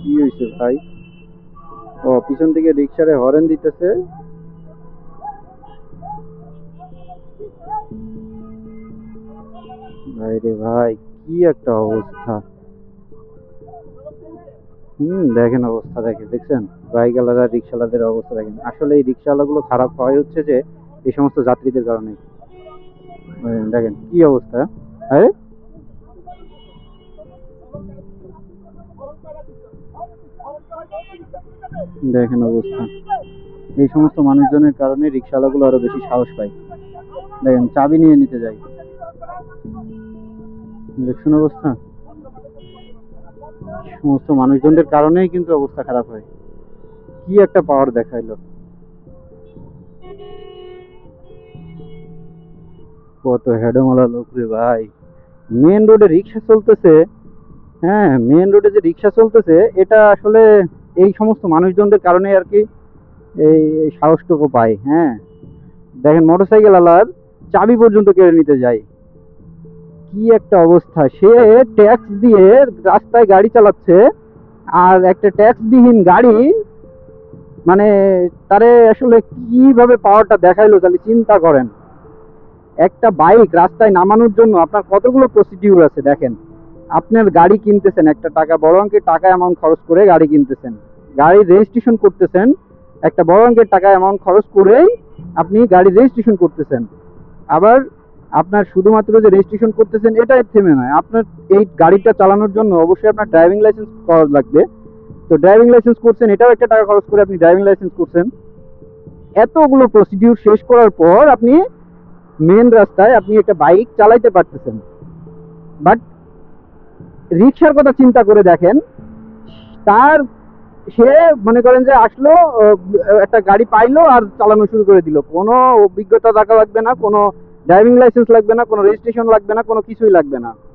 কি হয়েছে ভাই? ও পিছন থেকে রিক্সারে হরেন দিতেছে। ভাই রে ভাই, কি একটা অবস্থা! দেখেন অবস্থা, দেখছেন বাইক আলাদা রিক্সাওয়ালাদের অবস্থা দেখেন। আসলে এই রিক্সাওয়ালাগুলো খারাপ হয় হচ্ছে যে এই সমস্ত যাত্রীদের কারণে। দেখেন কি অবস্থা। আরে দেখেন অবস্থা, এই সমস্ত মানুষজনের কারণে রিক্সাওয়ালাগুলো আরো বেশি সাহস পায়। দেখেন চাবি নিয়ে নিতে যায়। দেখছেন অবস্থা, সমস্ত মানুষজনদের কারণেই কিন্তু অবস্থা খারাপ হয়। কি একটা পাওয়ার দেখাইলো! কত হেডমালা লোক রে ভাই! মেন রোডে রিক্সা চলতেছে। হ্যাঁ, মেন রোডে যে রিক্সা চলতেছে এটা আসলে এই সমস্ত মানুষজনদের কারণে আর কি এই এই সাহসটুকু পায়। হ্যাঁ, দেখেন মোটরসাইকেল আলার চাবি পর্যন্ত কেড়ে নিতে যায়। কি একটা অবস্থা! সে ট্যাক্স দিয়ে রাস্তায় গাড়ি চালাচ্ছে, আর একটা ট্যাক্স বিহীন গাড়ি মানে তারে আসলে কিভাবে পাওয়ারটা দেখাইলো তাহলে চিন্তা করেন। একটা বাইক রাস্তায় নামানোর জন্য আপনার কতগুলো প্রসিডিউর আছে দেখেন। আপনার গাড়ি কিনতেছেন, একটা টাকা বড় অঙ্কের টাকা অ্যামাউন্ট খরচ করে গাড়ি কিনতেছেন, গাড়ি রেজিস্ট্রেশন করতেছেন, একটা বড় অঙ্কের টাকা অ্যামাউন্ট খরচ করেই আপনি গাড়ি রেজিস্ট্রেশন করতেছেন। আবার আপনার শুধুমাত্র যে রেজিস্ট্রেশন করতেছেন এটাই থেমে নয়, আপনার এই গাড়িটা চালানোর জন্য অবশ্যই আপনার ড্রাইভিং লাইসেন্স করা লাগবে। তো ড্রাইভিং লাইসেন্স করছেন, এটাও একটা টাকা খরচ করে আপনি ড্রাইভিং লাইসেন্স করছেন। এতগুলো প্রসিডিউর শেষ করার পর আপনি মেন রাস্তায় আপনি একটা বাইক চালাইতে পারতেছেন। বাট রিক্সার কথা চিন্তা করে দেখেন, তার সে মনে করেন যে আসলো, একটা গাড়ি পাইলো আর চালানো শুরু করে দিল। কোনো অভিজ্ঞতা থাকা লাগবে না, কোনো ড্রাইভিং লাইসেন্স লাগবে না, কোনো রেজিস্ট্রেশন লাগবে না, কোনো কিছুই লাগবে না।